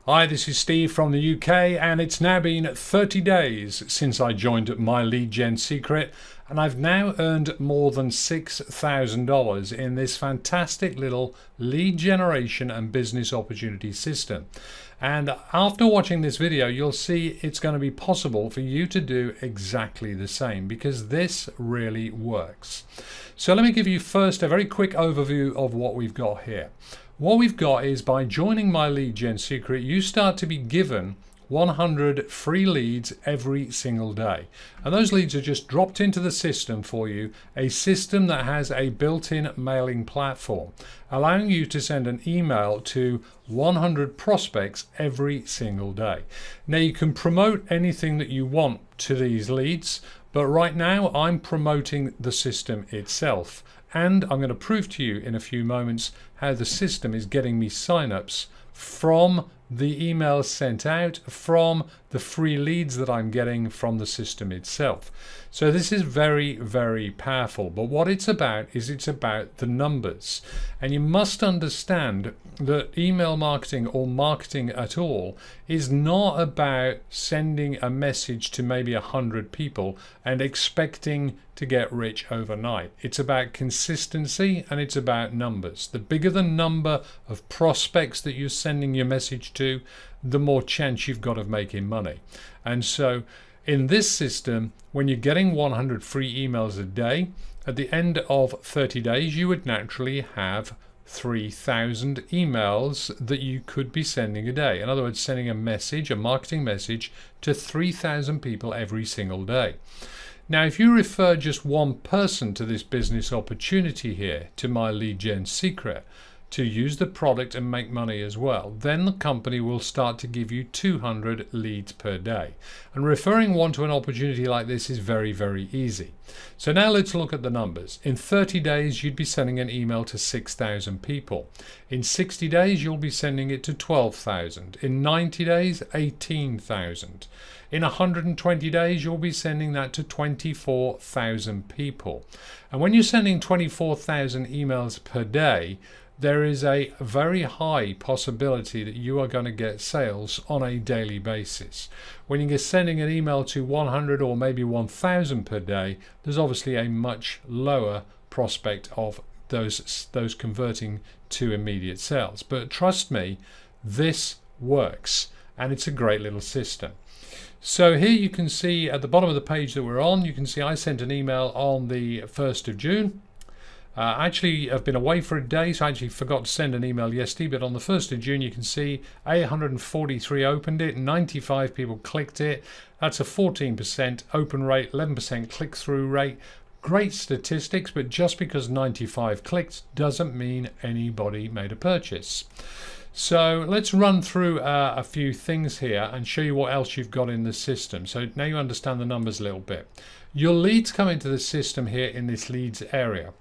Hi, this is Steve from the UK, and it's now been 30 days since I joined My Lead Gen Secret, and I've now earned more than $6,000 in this fantastic little lead generation and business opportunity system. And after watching this video, you'll see it's going to be possible for you to do exactly the same, because this really works. So let me give you first a very quick overview of what we've got here. What we've got is, by joining My Lead Gen Secret, you start to be given 100 free leads every single day. And those leads are just dropped into the system for you, a system that has a built-in mailing platform, allowing you to send an email to 100 prospects every single day. Now, you can promote anything that you want to these leads, but right now I'm promoting the system itself. And I'm going to prove to you in a few moments how the system is getting me signups from the emails sent out, from the free leads that I'm getting from the system itself. So this is very, very powerful. But what it's about is it's about the numbers. And you must understand that email marketing, or marketing at all, is not about sending a message to maybe 100 people and expecting to get rich overnight. It's about consistency, and it's about numbers. The bigger the number of prospects that you're sending your message to, the more chance you've got of making money. And so in this system, when you're getting 100 free emails a day, at the end of 30 days, you would naturally have 3,000 emails that you could be sending a day. In other words, sending a message, a marketing message, to 3,000 people every single day. Now, if you refer just one person to this business opportunity here, to My Lead Gen Secret, to use the product and make money as well, then the company will start to give you 200 leads per day. And referring one to an opportunity like this is very, very easy. So now let's look at the numbers. In 30 days, you'd be sending an email to 6,000 people. In 60 days, you'll be sending it to 12,000. In 90 days, 18,000. In 120 days, you'll be sending that to 24,000 people. And when you're sending 24,000 emails per day, there is a very high possibility that you are going to get sales on a daily basis. When you're sending an email to 100 or maybe 1,000 per day, there's obviously a much lower prospect of those converting to immediate sales. But trust me, this works, and it's a great little system. So here you can see at the bottom of the page that we're on, you can see I sent an email on the 1st of June. Actually, I've been away for a day, so I actually forgot to send an email yesterday, but on the 1st of June, you can see 843 opened it, 95 people clicked it. That's a 14% open rate, 11% click-through rate. Great statistics, but just because 95 clicked doesn't mean anybody made a purchase. So let's run through a few things here and show you what else you've got in the system. So now you understand the numbers a little bit. Your leads come into the system here in this leads area.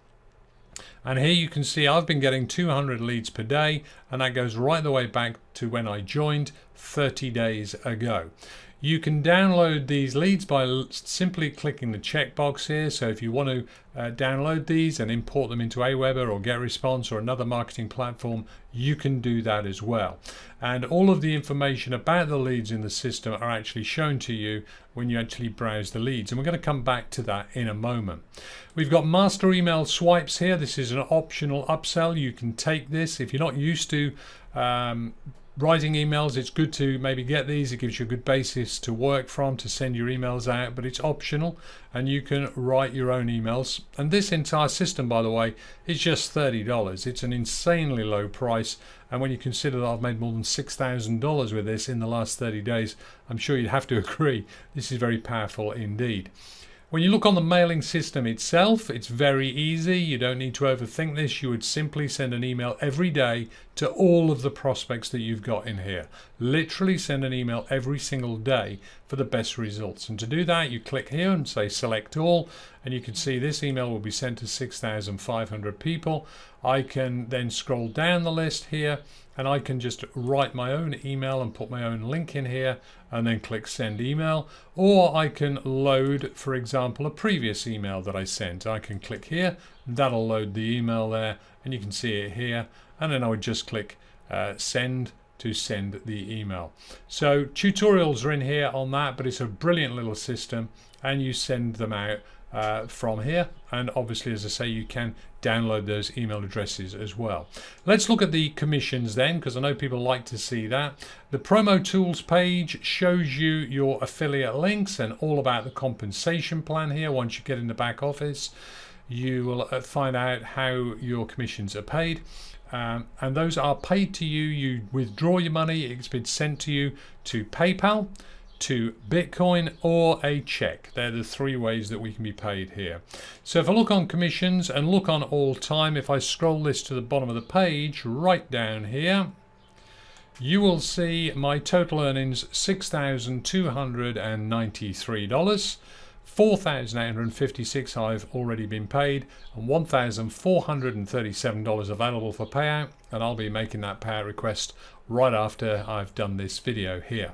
And here you can see I've been getting 200 leads per day, and that goes right the way back to when I joined 30 days ago. You can download these leads by simply clicking the checkbox here. So if you want to download these and import them into Aweber or GetResponse or another marketing platform, you can do that as well. And all of the information about the leads in the system are actually shown to you when you actually browse the leads. And we're going to come back to that in a moment. We've got master email swipes here. This is an optional upsell. You can take this if you're not used to writing emails. It's good to maybe get these. It gives you a good basis to work from, to send your emails out, but it's optional and you can write your own emails. And this entire system, by the way, is just $30. It's an insanely low price, and when you consider that I've made more than $6,000 with this in the last 30 days, I'm sure you'd have to agree this is very powerful indeed. When you look on the mailing system itself, it's very easy. You don't need to overthink this. You would simply send an email every day to all of the prospects that you've got in here. Literally send an email every single day for the best results. And to do that, you click here and say select all, and you can see this email will be sent to 6,500 people. I can then scroll down the list here, and I can just write my own email and put my own link in here and then click send email. Or I can load, for example, a previous email that I sent. I can click here, that'll load the email there, and you can see it here. And then I would just click send to send the email. So tutorials are in here on that, but it's a brilliant little system, and you send them out from here. And obviously, as I say, you can download those email addresses as well. Let's look at the commissions then, because I know people like to see that. The promo tools page shows you your affiliate links and all about the compensation plan here. Once you get in the back office, you will find out how your commissions are paid. And those are paid to you. You withdraw your money, it's been sent to you to PayPal, to Bitcoin, or a check. They're the three ways that we can be paid here. So if I look on commissions and look on all time, if I scroll this to the bottom of the page, right down here, you will see my total earnings, $6,293. $4,856 I've already been paid, and $1,437 available for payout, and I'll be making that payout request right after I've done this video here.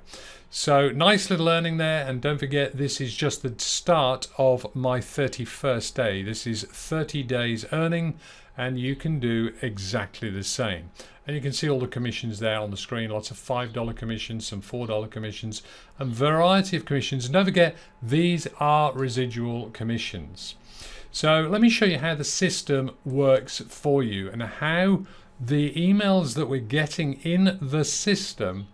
So nice little earning there, and don't forget, this is just the start of my 31st day. This is 30 days earning, and you can do exactly the same. And you can see all the commissions there on the screen, lots of $5 commissions, some $4 commissions, and variety of commissions. And don't forget, these are residual commissions. So let me show you how the system works for you and how the emails that we're getting in the system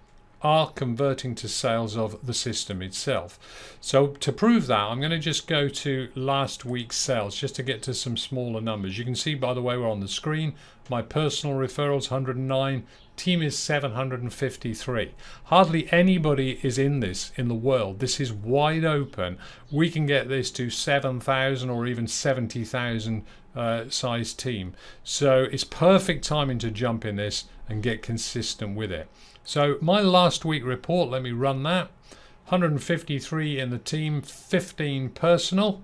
are converting to sales of the system itself. So to prove that, I'm going to just go to last week's sales just to get to some smaller numbers. You can see, by the way, we're on the screen. My personal referrals 109, team is 753. Hardly anybody is in this in the world. This is wide open. We can get this to 7,000 or even 70,000 size team. So it's perfect timing to jump in this and get consistent with it. So my last week report, let me run that. 153 in the team, 15 personal.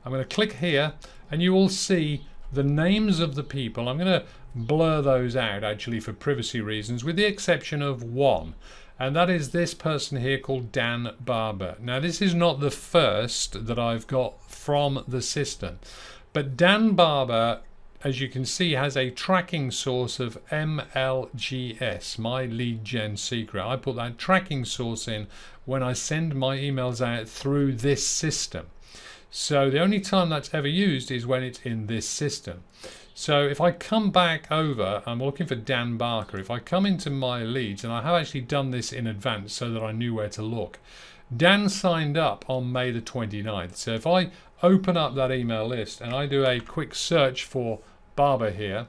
I'm going to click here and you will see the names of the people. I'm going to blur those out actually for privacy reasons, with the exception of one, and that is this person here called Dan Barber. Now this is not the first that I've got from the system, but Dan Barber, as you can see, has a tracking source of MLGS, my lead gen secret. I put that tracking source in when I send my emails out through this system. So the only time that's ever used is when it's in this system. So if I come back over, I'm looking for Dan Barker. If I come into my leads, and I have actually done this in advance so that I knew where to look. Dan signed up on May the 29th. So if I open up that email list and I do a quick search for Barber here,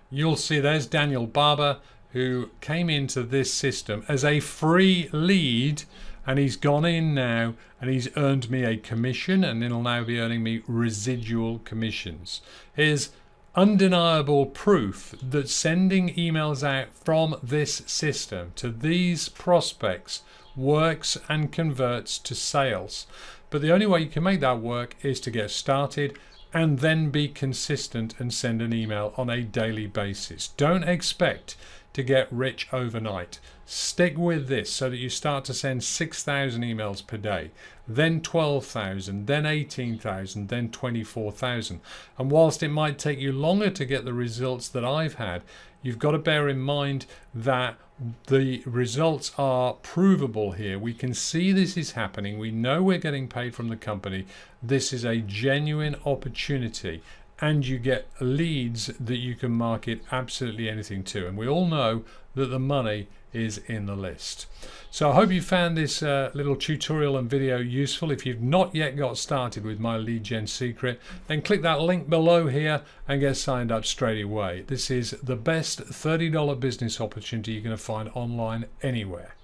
you'll see there's Daniel Barber, who came into this system as a free lead, and he's gone in now and he's earned me a commission, and he'll now be earning me residual commissions. Here's undeniable proof that sending emails out from this system to these prospects works and converts to sales. But the only way you can make that work is to get started and then be consistent and send an email on a daily basis. Don't expect to get rich overnight. Stick with this so that you start to send 6,000 emails per day, then 12,000, then 18,000, then 24,000. And whilst it might take you longer to get the results that I've had, you've got to bear in mind that the results are provable here. We can see this is happening. We know we're getting paid from the company. This is a genuine opportunity, and you get leads that you can market absolutely anything to. And we all know that the money is in the list. So I hope you found this little tutorial and video useful. If you've not yet got started with my lead gen secret, then click that link below here and get signed up straight away. This is the best $30 business opportunity you're going to find online anywhere.